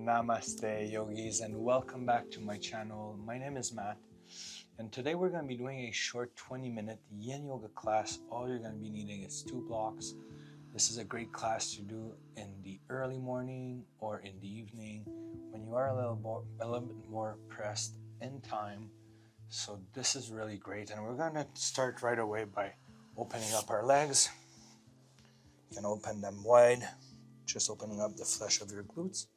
Namaste yogis, and welcome back to my channel. My name is Matt, and today we're going to be doing a short 20-minute Yin Yoga class. All you're going to be needing is 2 blocks. This is a great class to do in the early morning or in the evening when you are a little bit more pressed in time. So this is really great, and we're going to start right away by opening up our legs. You can open them wide, just opening up the flesh of your glutes.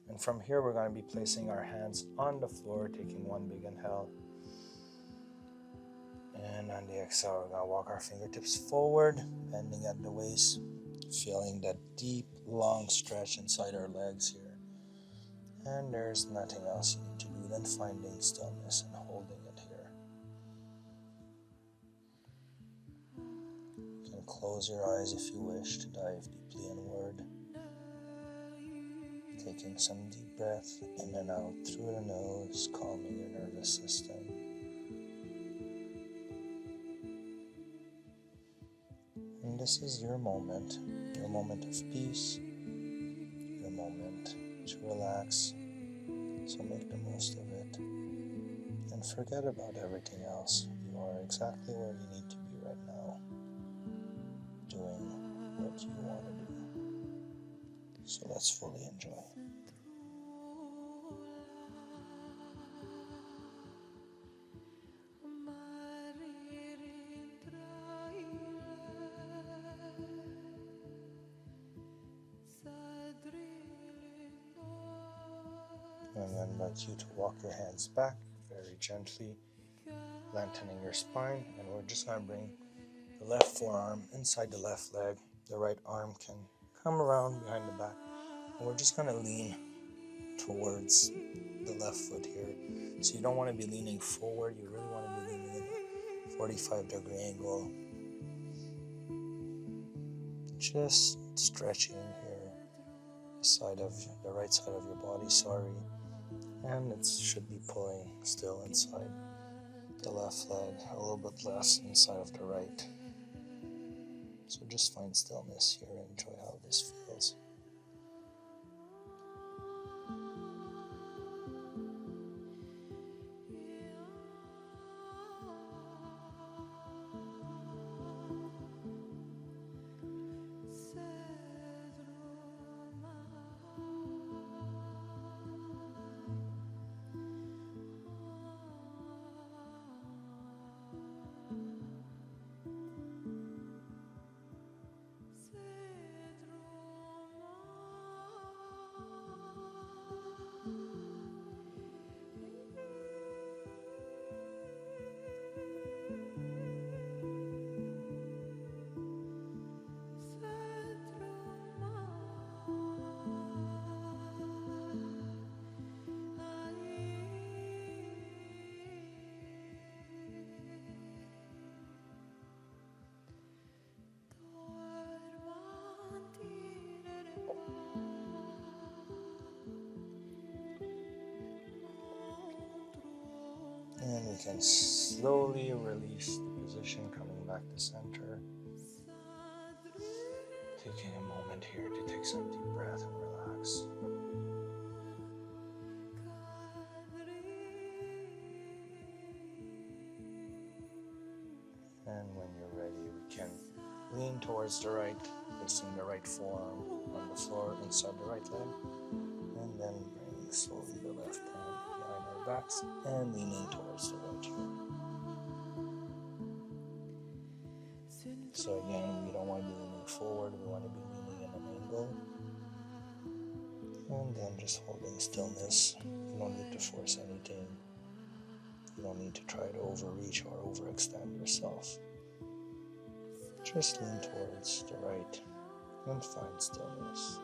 And from here, we're going to be placing our hands on the floor, taking one big inhale. And on the exhale, we're going to walk our fingertips forward, bending at the waist, feeling that deep, long stretch inside our legs here. And there's nothing else you need to do than finding stillness and holding it here. You can close your eyes if you wish to dive deeply inward. Taking some deep breath in and out through the nose, calming your nervous system. And this is your moment of peace, your moment to relax. So make the most of it and forget about everything else. You are exactly where you need to be right now, doing what you want to do. So let's fully enjoy. And then I'd like you to walk your hands back very gently, lengthening your spine. And we're just going to bring the left forearm inside the left leg. The right arm can come around behind the back. And we're just going to lean towards the left foot here. So you don't want to be leaning forward. You really want to be leaning in a 45-degree angle. Just stretching here, the right side of your body, and it should be pulling still inside the left leg, a little bit less inside of the right. So just find stillness here and enjoy how this feels. And we can slowly release the position, coming back to center. Taking a moment here to take some deep breath and relax. And when you're ready, we can lean towards the right, placing the right forearm on the floor inside the right leg. And then bringing slowly the left hand behind our backs and leaning towards the right here. So again, we don't want to be leaning forward, we want to be leaning in an angle. And then just holding stillness. You don't need to force anything. You don't need to try to overreach or overextend yourself. Just lean towards the right and find stillness.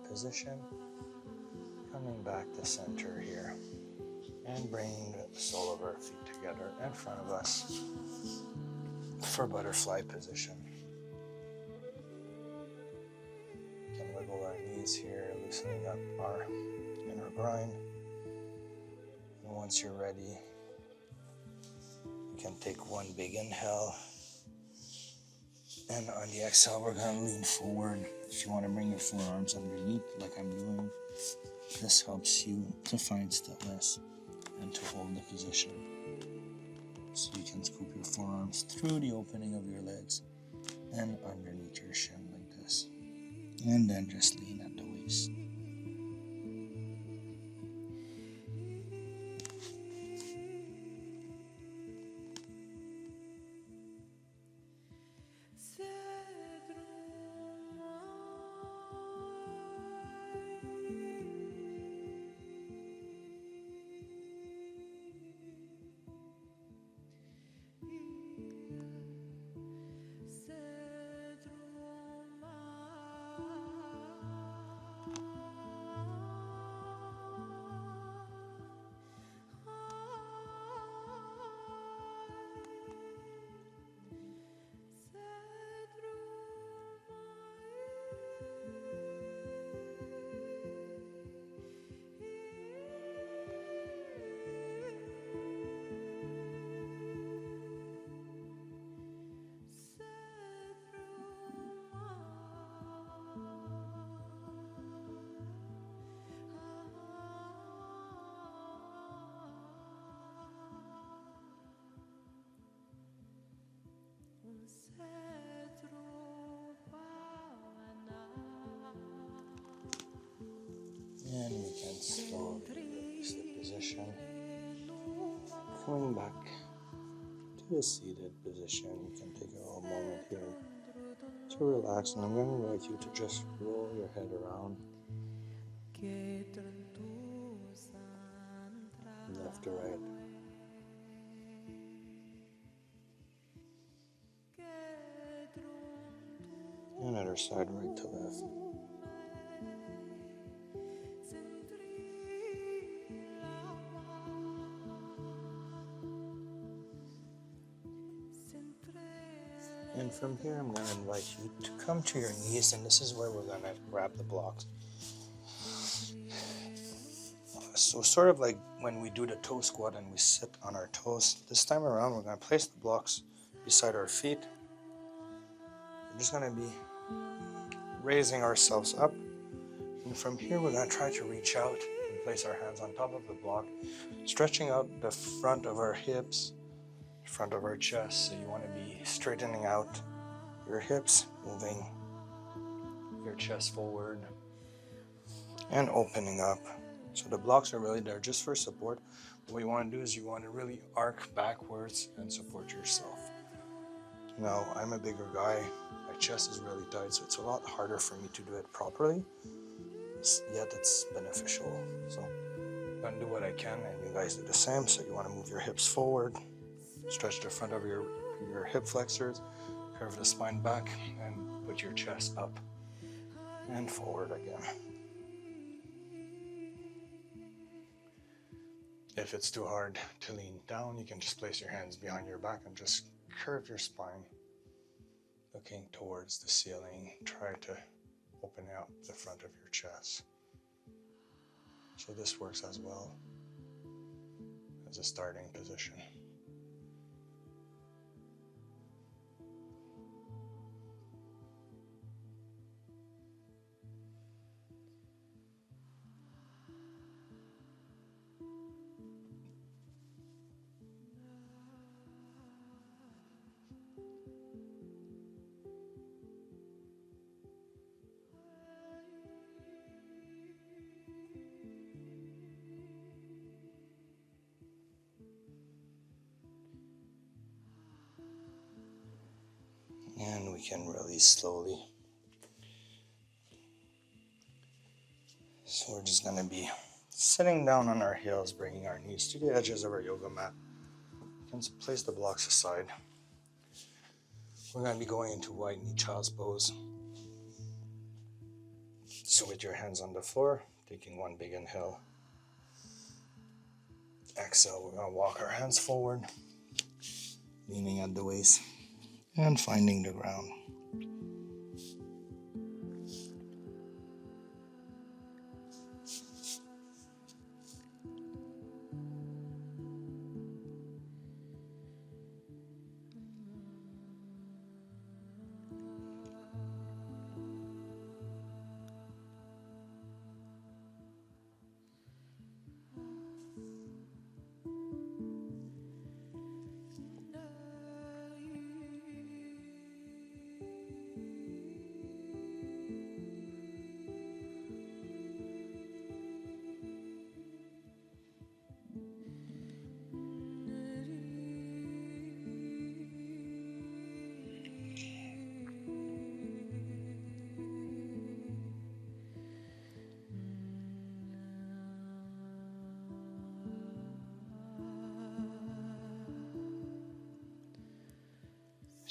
position, coming back to center here, and bringing the sole of our feet together in front of us for butterfly position. We can wiggle our knees here, loosening up our inner groin. And once you're ready, you can take one big inhale. And on the exhale, we're going to lean forward. If you want to bring your forearms underneath like I'm doing, this helps you to find stillness and to hold the position. So you can scoop your forearms through the opening of your legs and underneath your shin like this. And then just lean at the waist. And we can slowly release the position. Coming back to a seated position, you can take a little moment here to relax. And I'm going to invite you to just roll your head around, left to right. And other side, right to left. And from here, I'm going to invite you to come to your knees, and this is where we're going to grab the blocks. So sort of like when we do the toe squat and we sit on our toes, this time around we're going to place the blocks beside our feet. We're just going to be raising ourselves up, and from here we're going to try to reach out and place our hands on top of the block, stretching out the front of our hips, front of our chest. So you want to be straightening out your hips, moving your chest forward and opening up. So the blocks are really there just for support. What you want to do is you want to really arc backwards and support yourself. Now, I'm a bigger guy, my chest is really tight, so it's a lot harder for me to do it properly, yet it's beneficial. So I'm going to do what I can, and you guys do the same. So you want to move your hips forward, stretch the front of your hip flexors, curve the spine back, and put your chest up and forward again. If it's too hard to lean down, you can just place your hands behind your back and just curve your spine, looking towards the ceiling. Try to open out the front of your chest. So this works as well as a starting position. And we can release slowly. So we're just going to be sitting down on our heels, bringing our knees to the edges of our yoga mat. You can place the blocks aside. We're going to be going into wide knee child's pose. So with your hands on the floor, taking one big inhale. Exhale, we're going to walk our hands forward, leaning at the waist and finding the ground.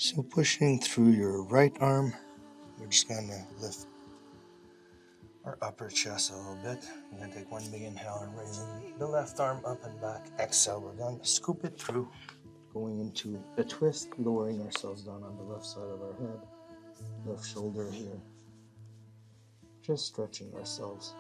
So pushing through your right arm, we're just going to lift our upper chest a little bit. We're going to take one big inhale and raising the left arm up and back. Exhale, we're going to scoop it through, going into a twist, lowering ourselves down on the left side of our head, left shoulder here. Just stretching ourselves.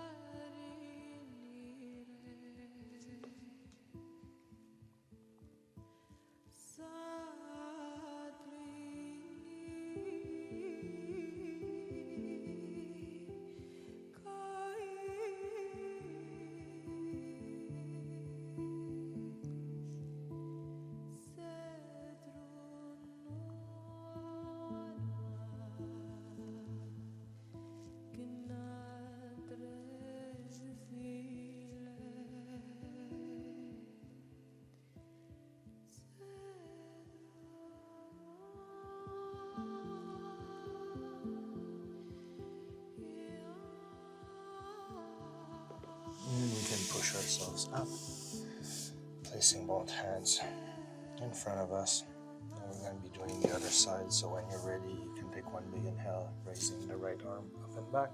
And we can push ourselves up, placing both hands in front of us. And we're going to be doing the other side, so when you're ready, you can take one big inhale, raising the right arm up and back.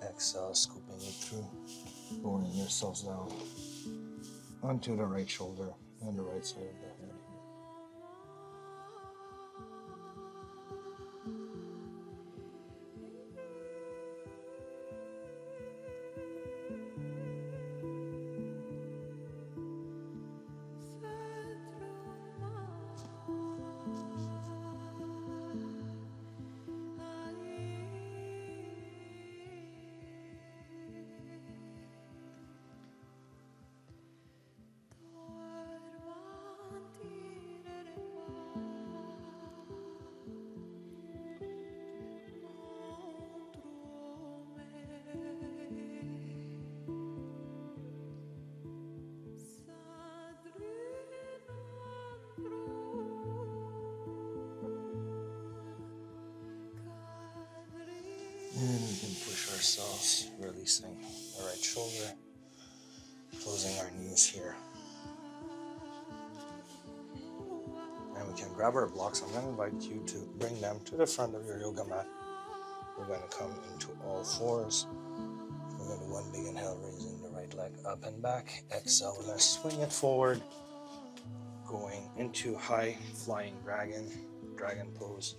Exhale, scooping it through, lowering yourselves down onto the right shoulder and the right side of the head. And we can push ourselves, releasing the right shoulder, closing our knees here. And we can grab our blocks. I'm going to invite you to bring them to the front of your yoga mat. We're going to come into all fours. We're going to do one big inhale, raising the right leg up and back. Exhale, we're going to swing it forward, going into high flying dragon pose,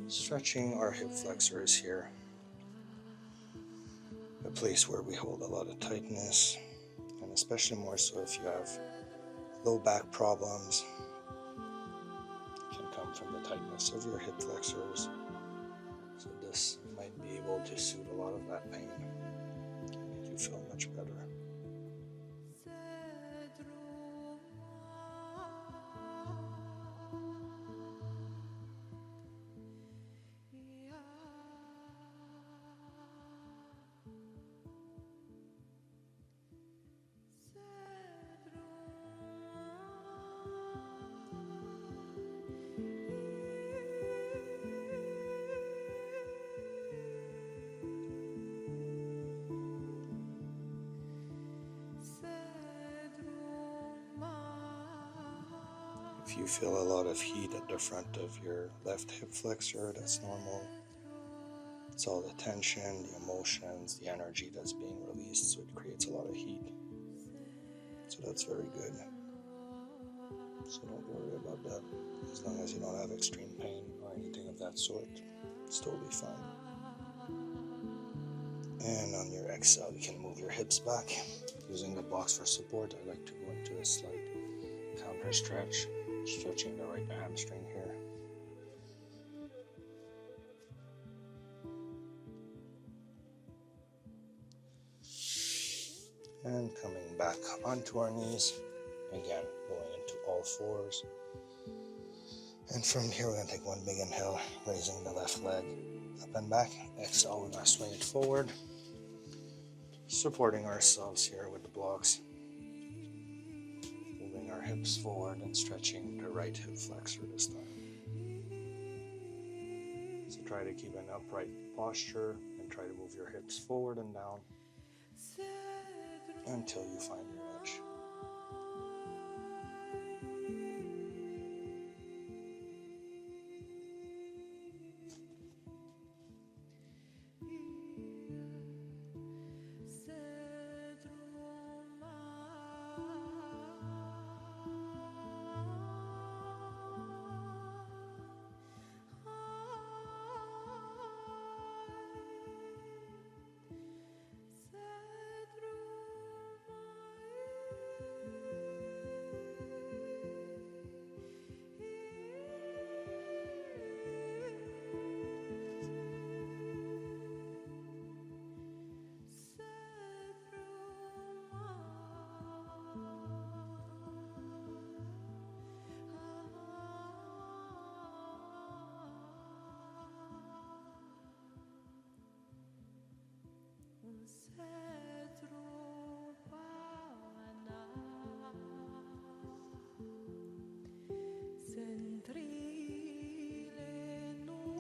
stretching our hip flexors here. A place where we hold a lot of tightness, and especially more so if you have low back problems. It can come from the tightness of your hip flexors. So this might be able to soothe a lot of that pain and make you feel much better. If you feel a lot of heat at the front of your left hip flexor, that's normal. It's all the tension, the emotions, the energy that's being released, so it creates a lot of heat. So that's very good. So don't worry about that. As long as you don't have extreme pain or anything of that sort, it's totally fine. And on your exhale, you can move your hips back. Using the blocks for support, I like to go into a slight counter stretch, stretching the right hamstring here. And coming back onto our knees, again going into all fours. And from here, we're going to take one big inhale, raising the left leg up and back. Exhale, we're going to swing it forward, supporting ourselves here with the blocks. Moving our hips forward and stretching the right hip flexor this time. So try to keep an upright posture and try to move your hips forward and down until you find your edge.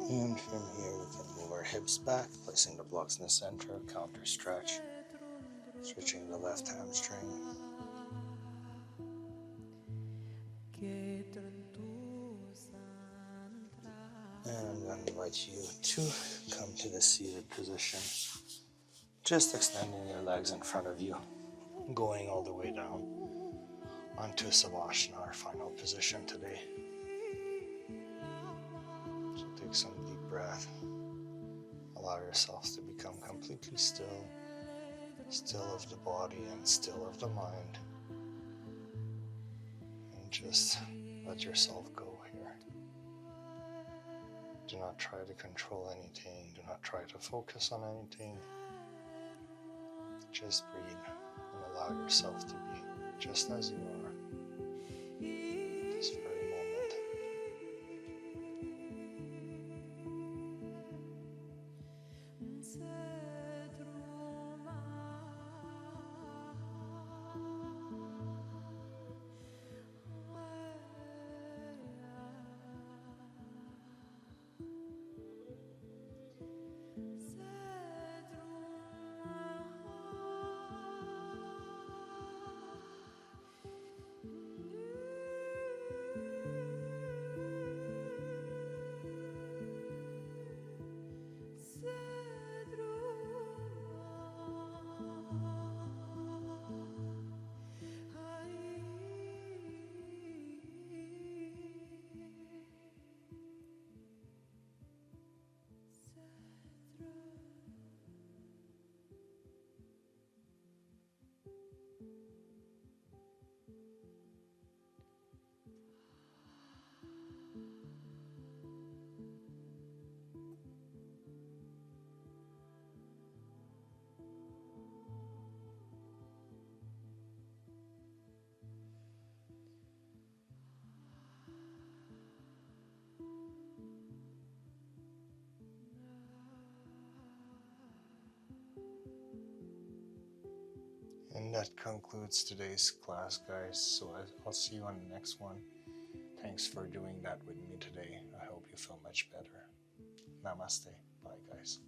And from here, we can move our hips back, placing the blocks in the center, counter stretch, stretching the left hamstring. And I'm going to invite you to come to the seated position, just extending your legs in front of you, going all the way down onto Savasana, our final position today. So take some deep breath. Allow yourself to become completely still, still of the body and still of the mind. And just let yourself go here. Do not try to control anything. Do not try to focus on anything. Just breathe and allow yourself to be just as you are this very moment. And that concludes today's class, guys. So I'll see you on the next one. Thanks for doing that with me today. I hope you feel much better. Namaste. Bye, guys.